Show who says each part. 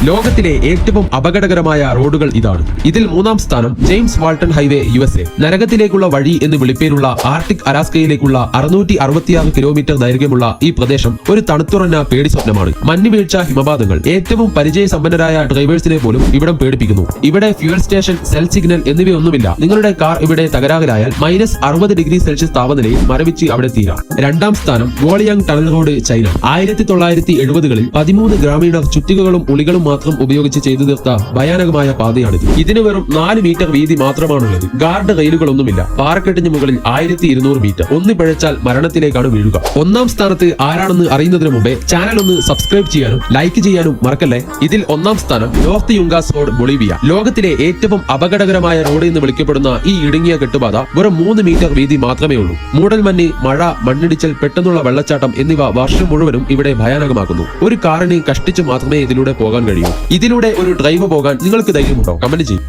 Speaker 1: ലോകത്തിലെ ഏറ്റവും അപകടകരമായ റോഡുകൾ ഇതാണ്. ഇതിൽ മൂന്നാം സ്ഥാനം ജെയിംസ് വാൾട്ടൺ ഹൈവേ USA. നരകത്തിലേക്കുള്ള വഴി എന്ന് വിളിപ്പേരുള്ള ആർട്ടിക് അലാസ്കയിലേക്കുള്ള 666 കിലോമീറ്റർ ദൈർഘ്യമുള്ള ഈ പ്രദേശം ഒരു തണുത്തുറഞ്ഞ പേടി സ്വപ്നമാണ്. മഞ്ഞുവീഴ്ച, ഹിമപാതങ്ങൾ, ഏറ്റവും പരിചയസമ്പന്നരായ ഡ്രൈവേഴ്സിനെ പോലും ഇവിടം പേടിപ്പിക്കുന്നു. ഇവിടെ ഫ്യൂൽ സ്റ്റേഷൻ, സെൽ സിഗ്നൽ എന്നിവയൊന്നുമില്ല. നിങ്ങളുടെ കാർ ഇവിടെ തകരാറിലായാൽ -60°C താപനിലയിൽ മരവിച്ച് അവിടെ തീരാം. രണ്ടാം സ്ഥാനം ഗോളിയാങ് ടണൽ റോഡ്, ചൈന. 1970-കളിൽ 13 ഗ്രാമീണർ ചുറ്റികകളും ഉളികളും മാത്രം ഉപയോഗിച്ച് ചെയ്തു തീർത്ത ഭയാനകമായ പാതയാണിത്. ഇതിന് വെറും 4 മീറ്റർ വീതി മാത്രമാണുള്ളത്. ഗാർഡ് റെയിലുകളൊന്നുമില്ല. പാറക്കെട്ടിന് മുകളിൽ 1200 മീറ്റർ. ഒന്ന് പിഴച്ചാൽ മരണത്തിലേക്കാണ് വീഴുക. ഒന്നാം സ്ഥാനത്ത് ആരാണെന്ന് അറിയുന്നതിന് മുമ്പേ ചാനൽ ഒന്ന് സബ്സ്ക്രൈബ് ചെയ്യാനും ലൈക്ക് ചെയ്യാനും മറക്കല്ലേ. ഇതിൽ ഒന്നാം സ്ഥാനം നോർത്ത് യുങ്കാസ് റോഡ്, ബൊളീവിയ. ലോകത്തിലെ ഏറ്റവും അപകടകരമായ റോഡ് എന്ന് വിളിക്കപ്പെടുന്ന ഈ ഇടുങ്ങിയ കെട്ടുപാത വെറും 3 മീറ്റർ വീതി മാത്രമേ ഉള്ളൂ. മൂടൽമഞ്ഞ്, മഴ, മണ്ണിടിച്ചൽ, പെട്ടെന്നുള്ള വെള്ളച്ചാട്ടം എന്നിവ വർഷം മുഴുവനും ഇവിടെ ഭയാനകമാക്കുന്നു. ഒരു കാറിന് കഷ്ടിച്ചു മാത്രമേ ഇതിലൂടെ പോകാൻ കഴിയൂ. ഇതിലൂടെ ഒരു ഡ്രൈവ് പോകാൻ നിങ്ങൾക്ക് ധൈര്യമുണ്ടോ? കമന്റ് ചെയ്യും.